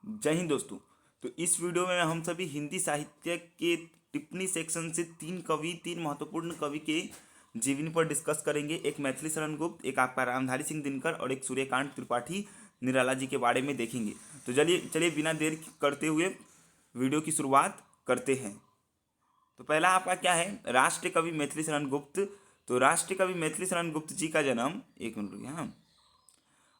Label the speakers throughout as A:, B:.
A: जय हिंद दोस्तों। तो इस वीडियो में हम सभी हिंदी साहित्य के टिप्पणी सेक्शन से तीन महत्वपूर्ण कवि के जीवनी पर डिस्कस करेंगे। एक मैथिली शरण गुप्त, एक आपका रामधारी सिंह दिनकर और एक सूर्यकांत त्रिपाठी निराला जी के बारे में देखेंगे। तो चलिए चलिए बिना देर करते हुए वीडियो की शुरुआत करते हैं। तो पहला आपका क्या है, राष्ट्रीय कवि मैथिली शरण गुप्त। तो राष्ट्रीय कवि मैथिली शरण गुप्त जी का जन्म, एक मिनट रुकिए, हाँ,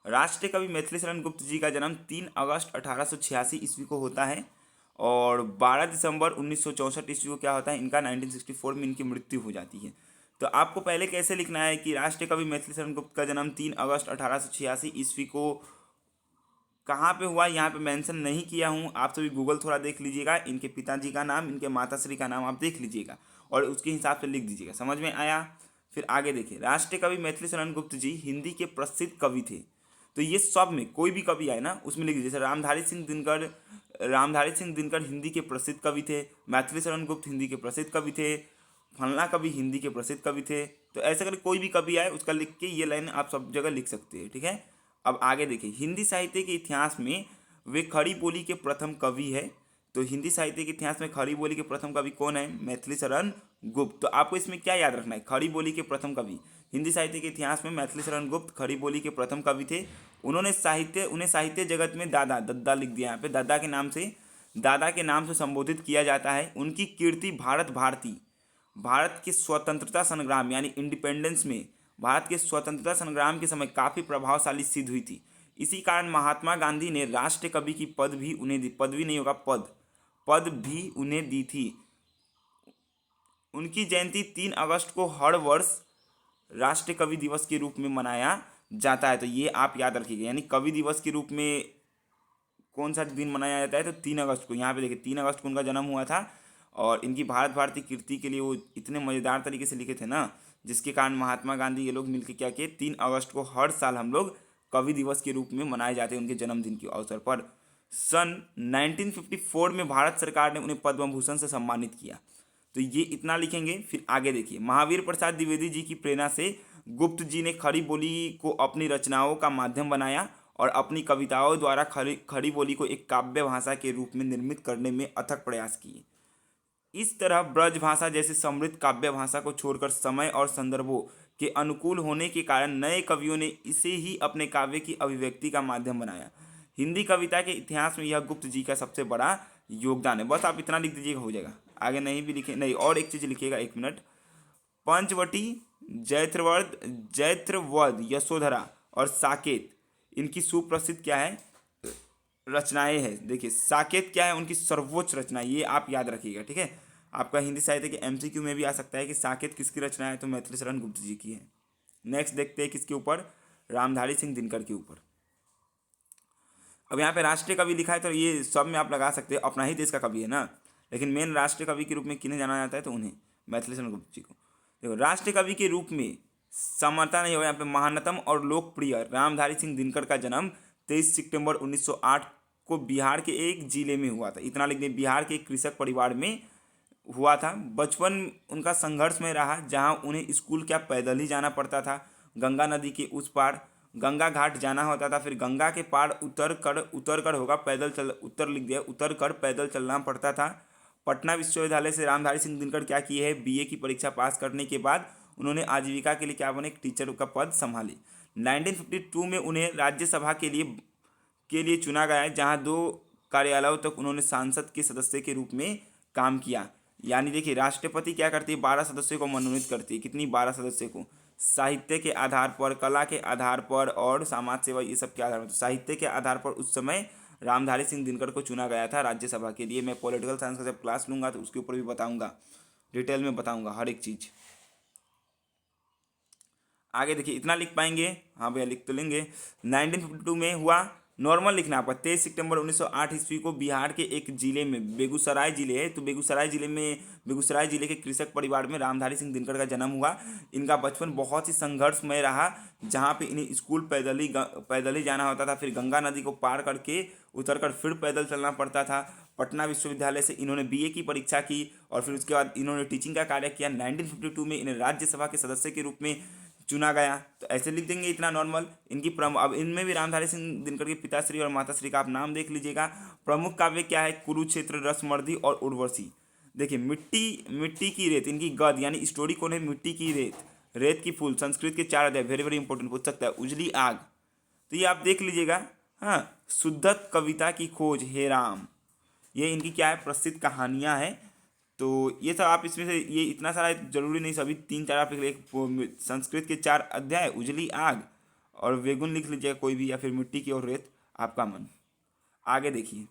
A: राष्ट्रीय कवि मैथिली शरण गुप्त जी का जन्म 3 अगस्त 1886 ईस्वी को होता है और 12 दिसंबर 1964 ईस्वी को क्या होता है, इनका 1964 में इनकी मृत्यु हो जाती है। तो आपको पहले कैसे लिखना है कि राष्ट्रीय कवि मैथिली शरण गुप्त का जन्म 3 अगस्त 1886 ईस्वी को कहाँ पे हुआ, यहाँ पे मेंशन नहीं किया हूँ। आप सभी गूगल थोड़ा देख लीजिएगा, इनके पिताजी का नाम, इनके माताश्री का नाम आप देख लीजिएगा और उसके हिसाब से लिख दीजिएगा। समझ में आया? फिर आगे देखिए, राष्ट्रीय कवि मैथिली शरण गुप्त जी हिंदी के प्रसिद्ध कवि थे। तो ये सब में कोई भी कवि आए ना उसमें लिख दीजिए। जैसे रामधारी सिंह दिनकर हिंदी के प्रसिद्ध कवि थे, मैथिली शरण गुप्त हिंदी के प्रसिद्ध कवि थे, फलना कवि हिंदी के प्रसिद्ध कवि थे। तो ऐसे करके कोई भी कवि आए उसका लिख के ये लाइन आप सब जगह लिख सकते हैं, ठीक है। अब आगे देखिए, हिंदी साहित्य के इतिहास में वे खड़ी बोली के प्रथम कवि है। तो हिंदी साहित्य के इतिहास में खड़ी बोली के प्रथम कवि कौन है? मैथिली शरण गुप्त। तो आपको इसमें क्या याद रखना है, खड़ी बोली के प्रथम कवि हिंदी साहित्य के इतिहास में मैथिली शरण गुप्त खड़ी बोली के प्रथम कवि थे। उन्हें साहित्य जगत में दद्दा लिख दिया, यहाँ पे दादा के नाम से संबोधित किया जाता है। उनकी कीर्ति भारत के स्वतंत्रता संग्राम यानी इंडिपेंडेंस में भारत के स्वतंत्रता संग्राम के समय काफ़ी प्रभावशाली सिद्ध हुई थी। इसी कारण महात्मा गांधी ने राष्ट्रीय कवि की पद भी उन्हें दी, पदवी नहीं होगा, पद भी उन्हें दी थी। उनकी जयंती 3 अगस्त को हर वर्ष राष्ट्रीय कवि दिवस के रूप में मनाया जाता है। तो ये आप याद रखिएगा, यानी कवि दिवस के रूप में कौन सा दिन मनाया जाता है? तो 3 अगस्त को। यहाँ पे देखिए 3 अगस्त को उनका जन्म हुआ था और इनकी भारत भारती कीर्ति के लिए वो इतने मज़ेदार तरीके से लिखे थे ना, जिसके कारण महात्मा गांधी ये लोग मिलकर क्या किए, 3 अगस्त को हर साल हम लोग कवि दिवस के रूप में मनाए जाते हैं उनके जन्मदिन के अवसर पर। सन 1954 में भारत सरकार ने उन्हें पद्म भूषण से सम्मानित किया। तो ये इतना लिखेंगे। फिर आगे देखिए, महावीर प्रसाद द्विवेदी जी की प्रेरणा से गुप्त जी ने खड़ी बोली को अपनी रचनाओं का माध्यम बनाया और अपनी कविताओं द्वारा खड़ी बोली को एक काव्य भाषा के रूप में निर्मित करने में अथक प्रयास किए। इस तरह ब्रज भाषा जैसे समृद्ध काव्य भाषा को छोड़कर समय और संदर्भों के अनुकूल होने के कारण नए कवियों ने इसे ही अपने काव्य की अभिव्यक्ति का माध्यम बनाया। हिंदी कविता के इतिहास में यह गुप्त जी का सबसे बड़ा योगदान है। बस आप इतना लिख दीजिएगा, हो जाएगा। आगे नहीं भी लिखे, नहीं और एक चीज़ लिखिएगा, एक मिनट। पंचवटी, जैत्रवध, यशोधरा और साकेत इनकी सुप्रसिद्ध क्या है, रचनाएं हैं। देखिए साकेत क्या है, उनकी सर्वोच्च रचना, ये आप याद रखिएगा, ठीक है। आपका हिंदी साहित्य के एमसीक्यू में भी आ सकता है कि साकेत किसकी रचना है, तो मैथिली शरण गुप्त जी की है। नेक्स्ट देखते हैं किसके ऊपर, रामधारी सिंह दिनकर के ऊपर। अब यहाँ पे राष्ट्रीय कवि लिखा है तो ये सब में आप लगा सकते हैं, अपना ही देश का कवि है ना, लेकिन मेन राष्ट्रीय कवि के रूप में किन्हें जाना जाता है, तो उन्हें, मैथिली शरण गुप्त जी को। देखो राष्ट्रीय कवि के रूप में समानता नहीं होगा यहाँ पे, महानतम और लोकप्रिय रामधारी सिंह दिनकर का जन्म 23 सितंबर 1908 को बिहार के एक जिले में हुआ था। इतना लिख दें, बिहार के एक कृषक परिवार में हुआ था। बचपन उनका संघर्ष में रहा, जहां उन्हें स्कूल क्या पैदल ही जाना पड़ता था। गंगा नदी के उस पार गंगा घाट जाना होता था, फिर गंगा के पार उतर कर होगा पैदल चल, उत्तर लिख दिया, उतर कर पैदल चलना पड़ता था। पटना विश्वविद्यालय से रामधारी सिंह दिनकर क्या किए हैं, बीए की परीक्षा पास करने के बाद उन्होंने आजीविका के लिए क्या बने, एक टीचर का पद संभाली। 1952 में उन्हें राज्यसभा के लिए चुना गया है, जहां 2 कार्यालयों तक उन्होंने सांसद के सदस्य के रूप में काम किया। यानी देखिए राष्ट्रपति क्या करती है, 12 सदस्यों को मनोनीत करती है। कितनी? 12 सदस्यों को। साहित्य के आधार पर, कला के आधार पर और समाज सेवा, ये सब के आधार पर। तो साहित्य के आधार पर उस समय रामधारी सिंह दिनकर को चुना गया था राज्यसभा के लिए। मैं पॉलिटिकल साइंस का जब क्लास लूंगा तो उसके ऊपर भी बताऊंगा, डिटेल में बताऊंगा हर एक चीज़। आगे देखिए, इतना लिख पाएंगे? हाँ भैया लिख तो लेंगे। 1952 में हुआ, नॉर्मल लिखना आपका। 23 सितंबर 1908 ईस्वी को बिहार के एक जिले में, बेगूसराय जिले है, तो बेगूसराय जिले के कृषक परिवार में रामधारी सिंह दिनकर का जन्म हुआ। इनका बचपन बहुत ही संघर्षमय रहा, जहाँ पे इन्हें स्कूल पैदल ही जाना होता था, फिर गंगा नदी को पार करके उतरकर फिर पैदल चलना पड़ता था। पटना विश्वविद्यालय से इन्होंने बीए की परीक्षा की और फिर उसके बाद इन्होंने टीचिंग का कार्य किया। 1952 में इन्हें राज्यसभा के सदस्य के रूप में चुना गया। तो ऐसे लिख देंगे, इतना नॉर्मल। इनकी अब इनमें भी रामधारी सिंह दिनकर के पिताश्री और माताश्री का आप नाम देख लीजिएगा। प्रमुख काव्य क्या है? कुरुक्षेत्र, रसमर्दी और उर्वशी। देखिए, मिट्टी की रेत, इनकी गद यानी स्टोरी कौन है? मिट्टी की रेत, रेत की फूल, संस्कृत के 4 अध्याय, वेरी वेरी इंपॉर्टेंट पूछ सकता है। उजली आग, तो ये आप देख लीजिएगा। हाँ, शुद्धत कविता की खोज, हे राम, ये इनकी क्या है? प्रसिद्ध कहानियाँ हैं। तो ये सब आप इसमें से, ये इतना सारा जरूरी नहीं, सभी 3-4 आप लिख, एक संस्कृत के 4 अध्याय, उजली आग और वेगुन लिख लीजिएगा कोई भी, या फिर मिट्टी की और रेत, आपका मन। आगे देखिए,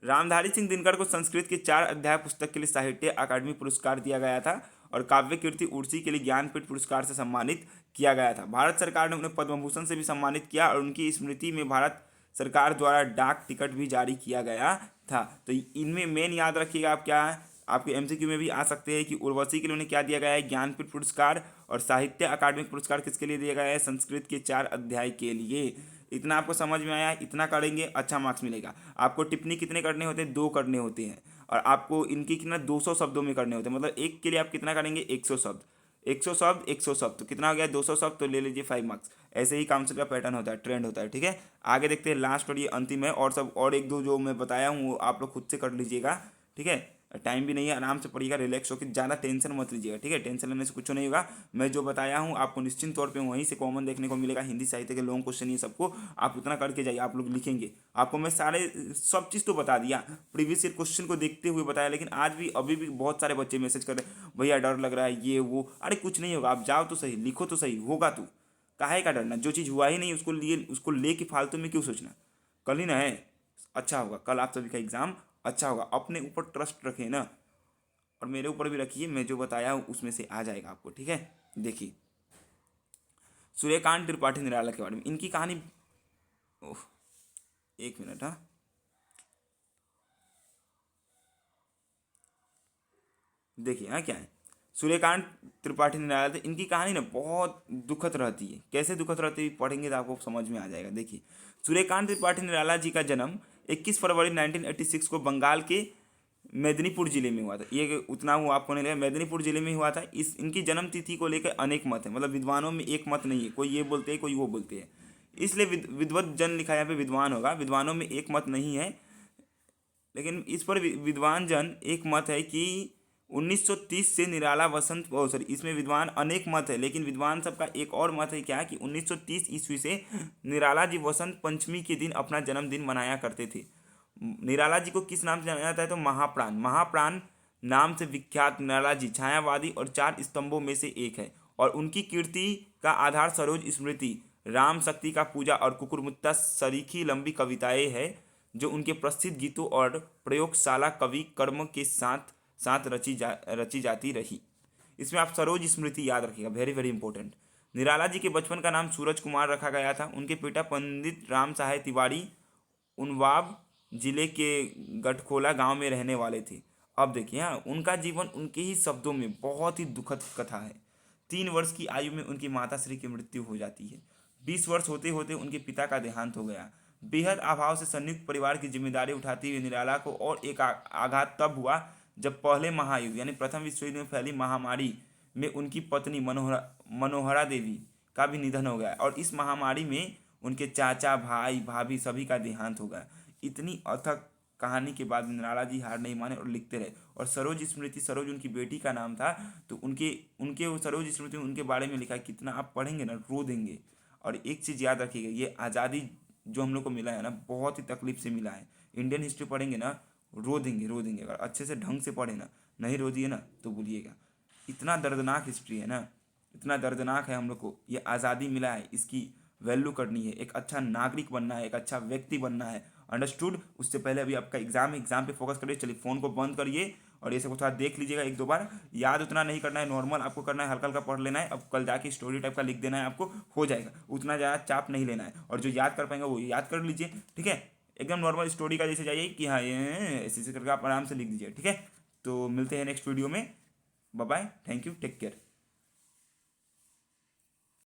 A: रामधारी सिंह दिनकर को संस्कृत के 4 अध्याय पुस्तक के लिए साहित्य अकादमी पुरस्कार दिया गया था और काव्य कीर्ति उड़सी के लिए ज्ञानपीठ पुरस्कार से सम्मानित किया गया था। भारत सरकार ने उन्हें पद्म भूषण से भी सम्मानित किया और उनकी स्मृति में भारत सरकार द्वारा डाक टिकट भी जारी किया गया था। तो इनमें मेन याद रखिएगा आप, क्या है आपके एमसीक्यू में भी आ सकते हैं कि उर्वशी के लिए उन्हें क्या दिया गया है? ज्ञानपीठ पुरस्कार। और साहित्य अकादमिक पुरस्कार किसके लिए दिया गया है? संस्कृत के 4 अध्याय के लिए। इतना आपको समझ में आया? इतना करेंगे अच्छा मार्क्स मिलेगा। आपको टिप्पणी कितने करने होते हैं? 2 करने होते हैं। और आपको इनकी कितना 200 शब्दों में करने होते हैं, मतलब एक के लिए आप कितना करेंगे? 100 शब्द, 100 शब्द, 100 शब्द, तो कितना हो गया? 200 शब्द, तो ले लीजिए 5 मार्क्स। ऐसे ही काउंसिल का पैटर्न होता है, ट्रेंड होता है। ठीक है, आगे देखते हैं लास्ट और ये अंतिम है, और सब और 1-2 जो मैं बताया हूँ वो आप लोग खुद से कर लीजिएगा। ठीक है, टाइम भी नहीं है, आराम से पढ़िएगा, रिलैक्स होकर, ज़्यादा टेंशन मत लीजिएगा। ठीक है, टेंशन लेने से कुछ नहीं होगा। मैं जो बताया हूँ आपको निश्चित तौर पे वहीं से कॉमन देखने को मिलेगा। हिंदी साहित्य के लॉन्ग क्वेश्चन ये सबको आप उतना करके जाइए, आप लोग लिखेंगे। आपको मैं सारे सब चीज़ तो बता दिया, प्रीवियस ईयर क्वेश्चन को देखते हुए बताया, लेकिन आज भी अभी भी बहुत सारे बच्चे मैसेज कर रहे हैं, भैया डर लग रहा है ये वो। अरे कुछ नहीं होगा, आप जाओ तो सही, लिखो तो सही, होगा तो काहे का डरना? जो चीज़ हुआ ही नहीं उसको ले के फालतू में क्यों सोचना? कल ही ना है, अच्छा होगा, कल आप सभी का एग्जाम अच्छा होगा। अपने ऊपर ट्रस्ट रखें ना, और मेरे ऊपर भी रखिए, मैं जो बताया हूँ उसमें से आ जाएगा आपको। ठीक है, देखिए सूर्यकांत त्रिपाठी निराला के बारे में, इनकी कहानी, ओह 1 मिनट, हाँ देखिए, हाँ क्या है, सूर्यकांत त्रिपाठी निराला, इनकी कहानी ना बहुत दुखद रहती है। कैसे दुखद रहती है पढ़ेंगे तो आपको समझ में आ जाएगा। देखिए, सूर्यकांत त्रिपाठी निराला जी का जन्म 21 फरवरी 1986 को बंगाल के मेदिनीपुर जिले में हुआ था। ये उतना वो आपको नहीं लगा, मेदिनीपुर जिले में हुआ था। इनकी जन्म तिथि को लेकर अनेक मत है, मतलब विद्वानों में एक मत नहीं है, कोई ये बोलते हैं कोई वो बोलते हैं, इसलिए विद्वत जन लिखा यहाँ पे विद्वान होगा, विद्वानों में एक मत नहीं है। लेकिन इस पर विद्वान जन एक मत है कि 1930 से निराला वसंत, सॉरी, इसमें विद्वान अनेक मत है, लेकिन विद्वान सबका एक और मत है, क्या कि 1930 ईस्वी से निराला जी वसंत पंचमी के दिन अपना जन्मदिन मनाया करते थे। निराला जी को किस नाम से जाना जाता है? तो महाप्राण, महाप्राण नाम से विख्यात निराला जी छायावादी और 4 स्तंभों में से एक है। और उनकी कीर्ति का आधार सरोज स्मृति, राम शक्ति का पूजा और कुकुरमुत्ता सरीखी लंबी कविताएं हैं, जो उनके प्रसिद्ध गीतों और प्रयोगशाला कवि कर्म के साथ साथ रची जाती रही। इसमें आप सरोज स्मृति याद रखिएगा, very very important. Nirala ji के बचपन का नाम सूरज कुमार रखा गया था। उनके पिता पंडित राम सहाय तिवारी उनवाब जिले के गठखोला गांव में रहने वाले थे। अब देखिए, हाँ, उनका जीवन उनके ही शब्दों में बहुत ही दुखद कथा है। 3 वर्ष की आयु में उनकी माताश्री की मृत्यु हो जाती है। 20 वर्ष होते होते उनके पिता का देहांत हो गया। बेहद अभाव से संयुक्त परिवार की जिम्मेदारी उठाती हुई निराला को और एक आघात तब हुआ जब पहले महायुद्ध यानी प्रथम विश्व युद्ध में फैली महामारी में उनकी पत्नी मनोहरा देवी का भी निधन हो गया, और इस महामारी में उनके चाचा, भाई, भाभी सभी का देहांत हो गया। इतनी अथक कहानी के बाद निराला जी हार नहीं माने और लिखते रहे। और सरोज स्मृति, सरोज उनकी बेटी का नाम था, तो उनके उनके वो सरोज स्मृति में उनके बारे में लिखा, कितना आप पढ़ेंगे ना रो देंगे। और एक चीज़ याद रखिएगा, ये आज़ादी जो हम लोग को मिला है ना, बहुत ही तकलीफ से मिला है। इंडियन हिस्ट्री पढ़ेंगे ना, रो देंगे रो देंगे, अगर अच्छे से ढंग से पढ़े ना, नहीं रो दिए ना तो भूलिएगा। इतना दर्दनाक हिस्ट्री है ना, इतना दर्दनाक है। हम लोग को ये आज़ादी मिला है, इसकी वैल्यू करनी है, एक अच्छा नागरिक बनना है, एक अच्छा व्यक्ति बनना है। अंडरस्टूड? उससे पहले अभी आपका एग्जाम है, एग्जाम पे फोकस करिए। चलिए फ़ोन को बंद करिए और ये सब थोड़ा देख लीजिएगा 1-2 बार। याद उतना नहीं करना है, नॉर्मल आपको करना है, हल्का हल्का पढ़ लेना है। अब कल जाके स्टोरी टाइप का लिख देना है, आपको हो जाएगा। उतना ज़्यादा चाप नहीं लेना है, और जो याद कर पाएंगे वो याद कर लीजिए। ठीक है, एकदम नॉर्मल स्टोरी का जैसे जाइए कि हाँ ये ऐसे करके आप आराम से लिख दीजिए। ठीक है, तो मिलते हैं नेक्स्ट वीडियो में। Bye bye, thank you, take care.